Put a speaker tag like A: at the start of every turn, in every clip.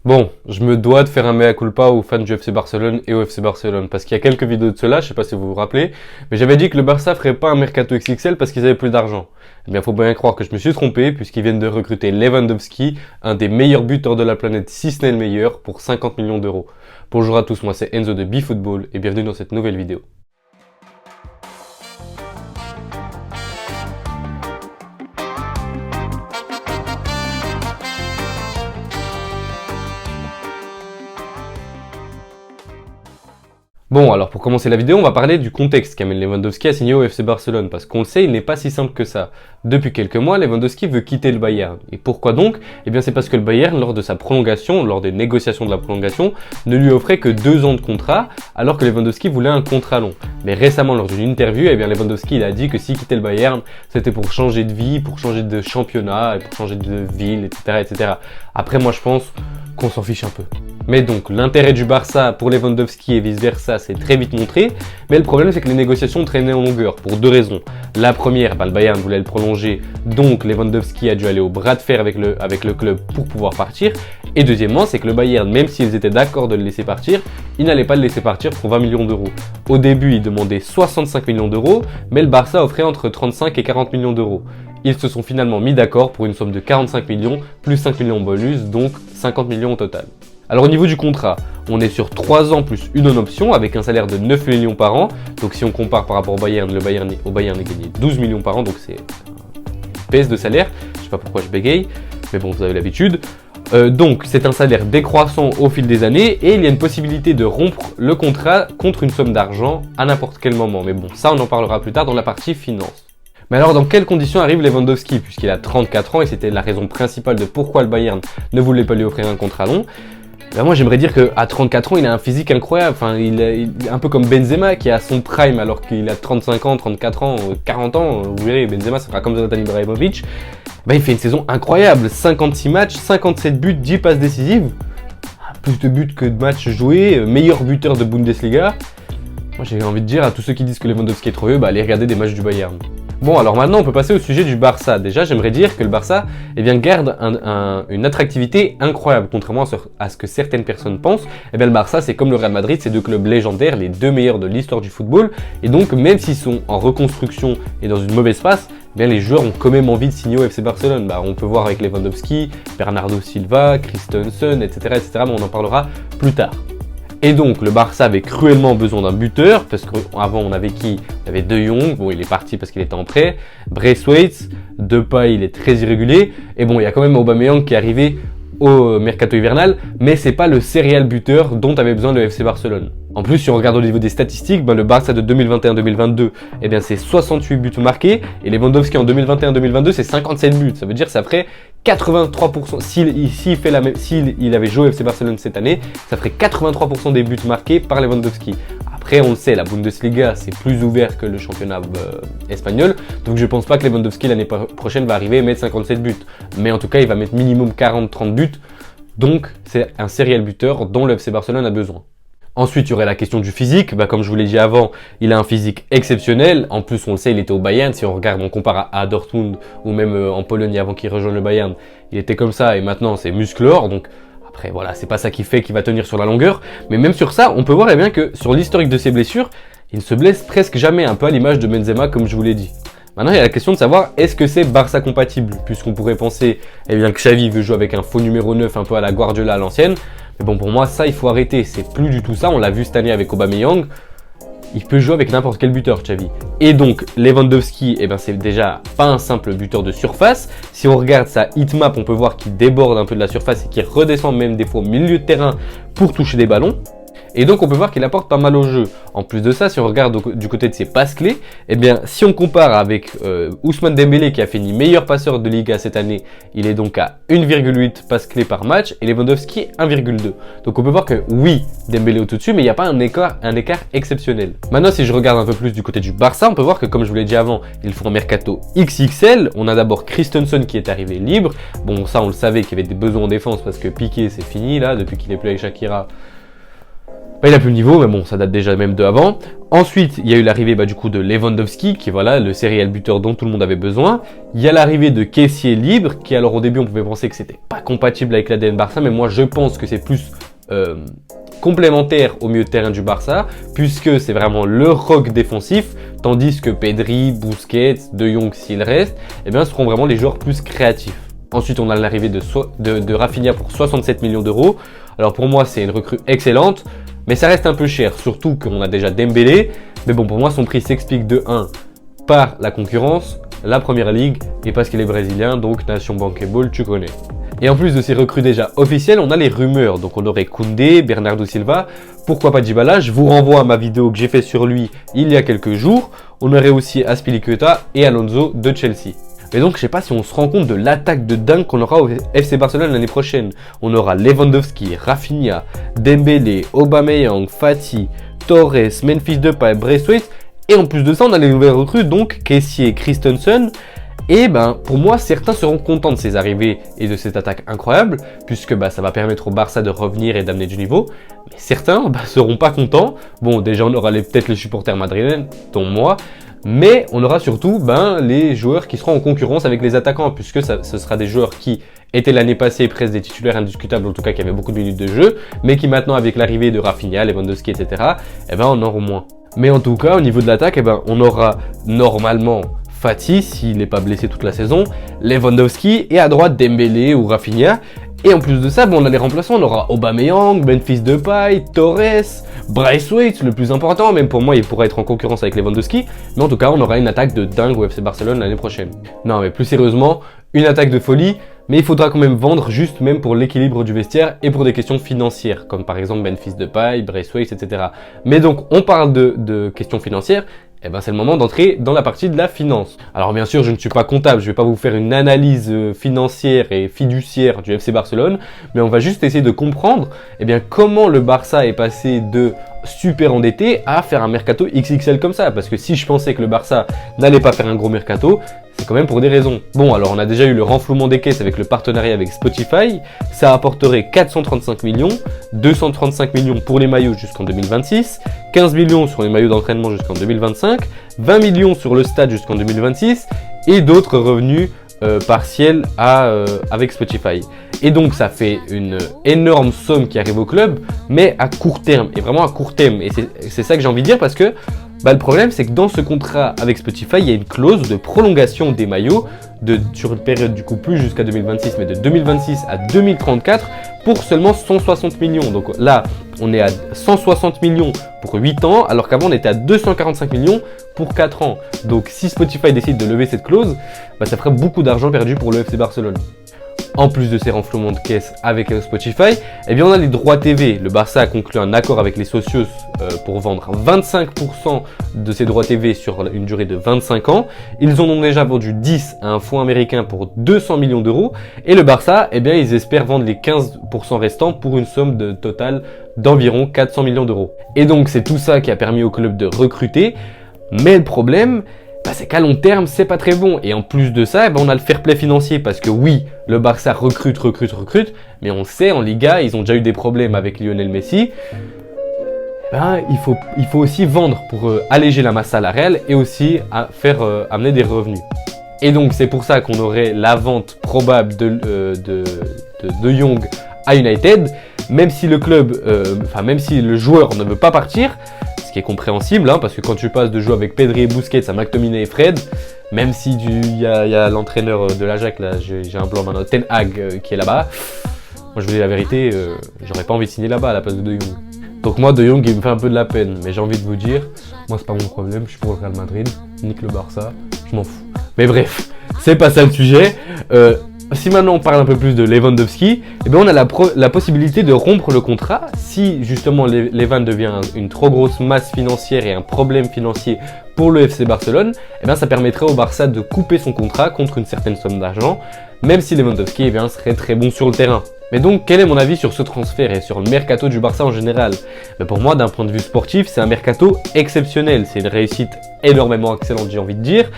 A: Bon, je me dois de faire un mea culpa aux fans du FC Barcelone et au FC Barcelone, parce qu'il y a quelques vidéos de cela, je sais pas si vous vous rappelez, mais j'avais dit que le Barça ferait pas un mercato XXL parce qu'ils avaient plus d'argent. Eh bien, faut bien croire que je me suis trompé, puisqu'ils viennent de recruter Lewandowski, un des meilleurs buteurs de la planète, si ce n'est le meilleur, pour 50 millions d'euros. Bonjour à tous, moi c'est Enzo de BeFootball, et bienvenue dans cette nouvelle vidéo. Bon, alors pour commencer la vidéo, on va parler du contexte qu'amène Lewandowski à signer au FC Barcelone, parce qu'on le sait, il n'est pas si simple que ça. Depuis quelques mois, Lewandowski veut quitter le Bayern. Et pourquoi donc? Eh bien c'est parce que le Bayern, lors de sa prolongation, lors des négociations de la prolongation, ne lui offrait que 2 ans de contrat, alors que Lewandowski voulait un contrat long. Mais récemment, lors d'une interview, eh bien Lewandowski il a dit que s'il quittait le Bayern, c'était pour changer de vie, pour changer de championnat, et pour changer de ville, etc., etc. Après, moi je pense qu'on s'en fiche un peu. Mais donc, l'intérêt du Barça pour Lewandowski et vice-versa s'est très vite montré, mais le problème c'est que les négociations traînaient en longueur, pour 2 raisons. La première, le Bayern voulait le prolonger, donc Lewandowski a dû aller au bras de fer avec le club pour pouvoir partir, et deuxièmement, c'est que le Bayern, même s'ils étaient d'accord de le laisser partir, ils n'allaient pas le laisser partir pour 20 millions d'euros. Au début, ils demandaient 65 millions d'euros, mais le Barça offrait entre 35 et 40 millions d'euros. Ils se sont finalement mis d'accord pour une somme de 45 millions, plus 5 millions bonus, donc 50 millions au total. Alors au niveau du contrat, on est sur 3 ans plus une option avec un salaire de 9 millions par an. Donc si on compare par rapport au Bayern, au Bayern est gagné 12 millions par an, donc c'est une baisse de salaire. Je sais pas pourquoi je bégaye, mais bon, vous avez l'habitude. Donc c'est un salaire décroissant au fil des années et il y a une possibilité de rompre le contrat contre une somme d'argent à n'importe quel moment. Mais bon, ça on en parlera plus tard dans la partie finance. Mais alors dans quelles conditions arrive Lewandowski, puisqu'il a 34 ans et c'était la raison principale de pourquoi le Bayern ne voulait pas lui offrir un contrat long. Ben moi j'aimerais dire qu'à 34 ans il a un physique incroyable, enfin il est un peu comme Benzema qui a son prime alors qu'il a 35 ans, 34 ans, 40 ans, vous verrez Benzema ça sera comme Zlatan Ibrahimovic. Ben il fait une saison incroyable, 56 matchs, 57 buts, 10 passes décisives, plus de buts que de matchs joués, meilleur buteur de Bundesliga. Moi j'ai envie de dire à tous ceux qui disent que Lewandowski est trop vieux, allez regarder des matchs du Bayern. Bon, alors maintenant, on peut passer au sujet du Barça. Déjà, j'aimerais dire que le Barça garde une attractivité incroyable. Contrairement à ce que certaines personnes pensent, le Barça, c'est comme le Real Madrid, c'est 2 clubs légendaires, les 2 meilleurs de l'histoire du football. Et donc, même s'ils sont en reconstruction et dans une mauvaise passe, les joueurs ont quand même envie de signer au FC Barcelone. On peut voir avec Lewandowski, Bernardo Silva, Christensen, etc., etc. Mais on en parlera plus tard. Et donc le Barça avait cruellement besoin d'un buteur, parce qu'avant on avait qui? On avait De Jong, bon il est parti parce qu'il était en prêt, Braithwaite, Depay il est très irrégulier, et bon il y a quand même Aubameyang qui est arrivé au mercato hivernal, mais c'est pas le serial buteur dont avait besoin le FC Barcelone. En plus, si on regarde au niveau des statistiques, le Barça de 2021-2022, c'est 68 buts marqués, et Lewandowski en 2021-2022, c'est 57 buts. Ça veut dire que ça ferait 83%, s'il avait joué au FC Barcelone cette année, ça ferait 83% des buts marqués par Lewandowski. Après, on le sait, la Bundesliga, c'est plus ouvert que le championnat espagnol, donc je pense pas que Lewandowski l'année prochaine va arriver et mettre 57 buts. Mais en tout cas, il va mettre minimum 40-30 buts, donc c'est un serial buteur dont le FC Barcelone a besoin. Ensuite, il y aurait la question du physique. Comme je vous l'ai dit avant, il a un physique exceptionnel. En plus, on le sait, il était au Bayern. Si on regarde, on compare à Dortmund ou même en Pologne avant qu'il rejoigne le Bayern, il était comme ça et maintenant c'est musclore. Donc après, voilà, c'est pas ça qui fait qu'il va tenir sur la longueur. Mais même sur ça, on peut voir que sur l'historique de ses blessures, il ne se blesse presque jamais, un peu à l'image de Benzema comme je vous l'ai dit. Maintenant, il y a la question de savoir est-ce que c'est Barça compatible, puisqu'on pourrait penser que Xavi veut jouer avec un faux numéro 9 un peu à la Guardiola à l'ancienne. Mais bon, pour moi, ça, il faut arrêter. C'est plus du tout ça. On l'a vu cette année avec Aubameyang. Il peut jouer avec n'importe quel buteur, Xavi. Et donc, Lewandowski, c'est déjà pas un simple buteur de surface. Si on regarde sa hitmap, on peut voir qu'il déborde un peu de la surface et qu'il redescend même des fois au milieu de terrain pour toucher des ballons. Et donc on peut voir qu'il apporte pas mal au jeu. En plus de ça, si on regarde du côté de ses passes clés, si on compare avec Ousmane Dembélé qui a fini meilleur passeur de Liga cette année, il est donc à 1,8 passes clés par match et Lewandowski 1,2. Donc on peut voir que oui, Dembélé est au-dessus, mais il n'y a pas un écart exceptionnel. Maintenant, si je regarde un peu plus du côté du Barça, on peut voir que comme je vous l'ai dit avant, ils font un mercato XXL. On a d'abord Christensen qui est arrivé libre. Bon, ça on le savait qu'il y avait des besoins en défense parce que Piqué c'est fini là, depuis qu'il est plus avec Shakira. Il a plus le niveau, mais bon, ça date déjà même de avant. Ensuite, il y a eu l'arrivée du coup de Lewandowski, qui est voilà, le serial buteur dont tout le monde avait besoin. Il y a l'arrivée de Kessié libre, qui alors au début on pouvait penser que c'était pas compatible avec l'ADN Barça, mais moi je pense que c'est plus complémentaire au milieu de terrain du Barça, puisque c'est vraiment le rock défensif, tandis que Pedri, Busquets, De Jong s'il reste, eh bien seront vraiment les joueurs plus créatifs. Ensuite, on a l'arrivée de Rafinha pour 67 millions d'euros. Alors pour moi, c'est une recrue excellente, mais ça reste un peu cher, surtout qu'on a déjà Dembélé. Mais bon, pour moi, son prix s'explique de 1 par la concurrence, la première ligue, et parce qu'il est brésilien, donc Nation Bankable, tu connais. Et en plus de ces recrues déjà officielles, on a les rumeurs. Donc on aurait Koundé, Bernardo Silva, pourquoi pas Dybala. Je vous renvoie à ma vidéo que j'ai fait sur lui il y a quelques jours. On aurait aussi Azpilicueta et Alonso de Chelsea. Mais donc je sais pas si on se rend compte de l'attaque de dingue qu'on aura au FC Barcelone l'année prochaine. On aura Lewandowski, Rafinha, Dembélé, Aubameyang, Fati, Torres, Memphis Depay, Braithwaite. Et en plus de ça, on a les nouvelles recrues, donc Kessié, Christensen. Et pour moi, certains seront contents de ces arrivées et de cette attaque incroyable, puisque ça va permettre au Barça de revenir et d'amener du niveau. Mais certains seront pas contents. Bon, déjà, on aura peut-être les supporters madrilènes, dont moi, mais on aura surtout les joueurs qui seront en concurrence avec les attaquants, puisque ce sera des joueurs qui étaient l'année passée presque des titulaires indiscutables, en tout cas qui avaient beaucoup de minutes de jeu, mais qui maintenant, avec l'arrivée de Rafinha, Lewandowski, etc., en auront moins. Mais en tout cas, au niveau de l'attaque, on aura normalement Fati, s'il n'est pas blessé toute la saison, Lewandowski, et à droite Dembélé ou Rafinha. Et en plus de ça, on a les remplaçants, on aura Aubameyang, Memphis Depay, Torres, Braithwaite, le plus important, même pour moi il pourrait être en concurrence avec Lewandowski, mais en tout cas on aura une attaque de dingue au FC Barcelone l'année prochaine. Non mais plus sérieusement, une attaque de folie, mais il faudra quand même vendre juste même pour l'équilibre du vestiaire et pour des questions financières, comme par exemple Memphis Depay, Braithwaite, etc. Mais donc on parle de questions financières, c'est le moment d'entrer dans la partie de la finance. Alors bien sûr, je ne suis pas comptable, je ne vais pas vous faire une analyse financière et fiduciaire du FC Barcelone, mais on va juste essayer de comprendre comment le Barça est passé de super endetté à faire un mercato XXL comme ça. Parce que si je pensais que le Barça n'allait pas faire un gros mercato, c'est quand même pour des raisons. Bon, alors on a déjà eu le renflouement des caisses avec le partenariat avec Spotify. Ça apporterait 435 millions, 235 millions pour les maillots jusqu'en 2026, 15 millions sur les maillots d'entraînement jusqu'en 2025, 20 millions sur le stade jusqu'en 2026 et d'autres revenus partiels avec Spotify. Et donc ça fait une énorme somme qui arrive au club, mais à court terme, et vraiment à court terme. Et c'est ça que j'ai envie de dire parce que le problème, c'est que dans ce contrat avec Spotify, il y a une clause de prolongation des maillots sur une période du coup plus jusqu'à 2026, mais de 2026 à 2034 pour seulement 160 millions. Donc là, on est à 160 millions pour 8 ans, alors qu'avant on était à 245 millions pour 4 ans. Donc si Spotify décide de lever cette clause, ça ferait beaucoup d'argent perdu pour le FC Barcelone. En plus de ces renflouements de caisse avec Spotify, on a les droits TV. Le Barça a conclu un accord avec les socios pour vendre 25% de ces droits TV sur une durée de 25 ans. Ils en ont déjà vendu 10 à un fonds américain pour 200 millions d'euros. Et le Barça, ils espèrent vendre les 15% restants pour une somme totale d'environ 400 millions d'euros. Et donc c'est tout ça qui a permis au club de recruter. Mais le problème, c'est qu'à long terme, c'est pas très bon. Et en plus de ça, on a le fair play financier parce que oui, le Barça recrute, mais on sait, en Liga, ils ont déjà eu des problèmes avec Lionel Messi. Il faut aussi vendre pour alléger la masse salariale et aussi amener des revenus. Et donc, c'est pour ça qu'on aurait la vente probable de Jong à United, même si le club, même si le joueur ne veut pas partir, ce qui est compréhensible, parce que quand tu passes de jouer avec Pedri et Busquets à McTominay et Fred, même si il y a l'entraîneur de l'Ajax, là, j'ai un blanc maintenant, Ten Hag qui est là-bas, moi je vous dis la vérité, j'aurais pas envie de signer là-bas à la place de Jong. Donc moi, De Jong, il me fait un peu de la peine, mais j'ai envie de vous dire, moi c'est pas mon problème, je suis pour le Real Madrid, nique le Barça, je m'en fous. Mais bref, c'est pas ça le sujet. Si maintenant on parle un peu plus de Lewandowski, on a la possibilité de rompre le contrat si justement Levan devient une trop grosse masse financière et un problème financier pour le FC Barcelone, ça permettrait au Barça de couper son contrat contre une certaine somme d'argent, même si Lewandowski serait très bon sur le terrain. Mais donc, quel est mon avis sur ce transfert et sur le mercato du Barça en général ? Pour moi, d'un point de vue sportif, c'est un mercato exceptionnel. C'est une réussite énormément excellente, j'ai envie de dire.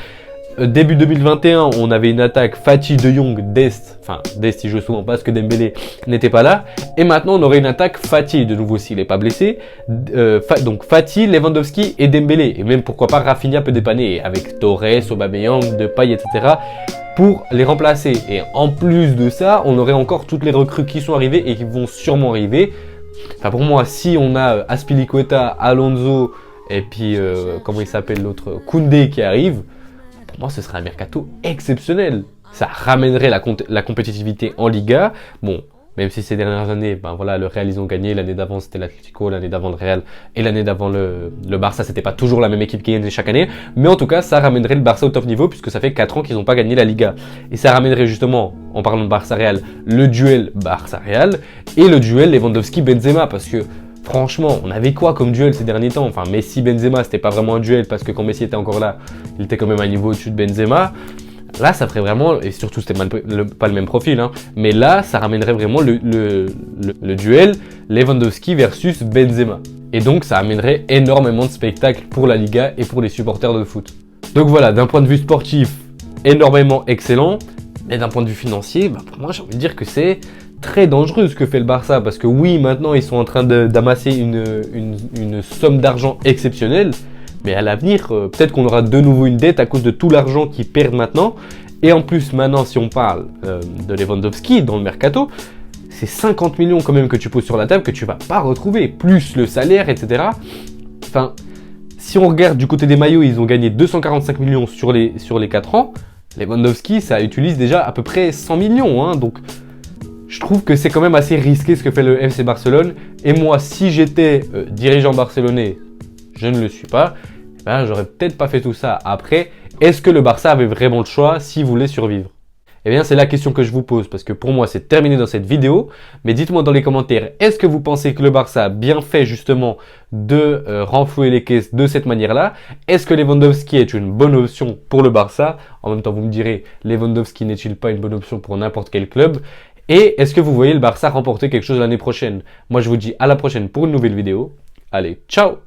A: Début 2021, on avait une attaque Fati, De Jong, Dest. Enfin, Dest il joue souvent parce que Dembélé n'était pas là. Et maintenant, on aurait une attaque Fati, de nouveau s'il n'est pas blessé. Donc Fati, Lewandowski et Dembélé. Et même pourquoi pas Rafinha peut dépanner avec Torres, Aubameyang, Depay, etc. pour les remplacer. Et en plus de ça, on aurait encore toutes les recrues qui sont arrivées et qui vont sûrement arriver. Enfin, pour moi, si on a Azpilicueta, Alonso et puis, comment il s'appelle l'autre, Koundé qui arrive, pour moi, ce serait un mercato exceptionnel. Ça ramènerait la compétitivité en Liga. Bon, même si ces dernières années, ben voilà, le Real, ils ont gagné. L'année d'avant, c'était l'Atlético. L'année d'avant, le Real. Et l'année d'avant, le Barça, c'était pas toujours la même équipe qui gagnait chaque année. Mais en tout cas, ça ramènerait le Barça au top niveau puisque ça fait 4 ans qu'ils n'ont pas gagné la Liga. Et ça ramènerait justement, en parlant de Barça-Real, le duel Barça-Real et le duel Lewandowski-Benzema parce que franchement, on avait quoi comme duel ces derniers temps? Enfin, Messi-Benzema, c'était pas vraiment un duel parce que quand Messi était encore là, il était quand même à un niveau au-dessus de Benzema. Là, ça ferait vraiment, et surtout c'était pas le même profil, hein, mais là, ça ramènerait vraiment le duel Lewandowski versus Benzema. Et donc, ça amènerait énormément de spectacles pour la Liga et pour les supporters de foot. Donc voilà, d'un point de vue sportif, énormément excellent, mais d'un point de vue financier, bah, pour moi, j'ai envie de dire que c'est très dangereux ce que fait le Barça parce que oui, maintenant ils sont en train d'amasser une somme d'argent exceptionnelle, mais à l'avenir, peut-être qu'on aura de nouveau une dette à cause de tout l'argent qu'ils perdent maintenant. Et en plus, maintenant, si on parle de Lewandowski dans le mercato, c'est 50 millions quand même que tu poses sur la table que tu vas pas retrouver, plus le salaire, etc. Enfin, si on regarde du côté des maillots, ils ont gagné 245 millions sur les 4 ans. Lewandowski, ça utilise déjà à peu près 100 millions, hein, donc je trouve que c'est quand même assez risqué ce que fait le FC Barcelone. Et moi, si j'étais dirigeant barcelonais, je ne le suis pas, ben, j'aurais peut-être pas fait tout ça. Après, est-ce que le Barça avait vraiment le choix s'il voulait survivre? Eh bien, c'est la question que je vous pose parce que pour moi, c'est terminé dans cette vidéo. Mais dites-moi dans les commentaires, est-ce que vous pensez que le Barça a bien fait justement de renflouer les caisses de cette manière-là? Est-ce que Lewandowski est une bonne option pour le Barça? En même temps, vous me direz, Lewandowski n'est-il pas une bonne option pour n'importe quel club? Et est-ce que vous voyez le Barça remporter quelque chose l'année prochaine? Moi, je vous dis à la prochaine pour une nouvelle vidéo. Allez, ciao!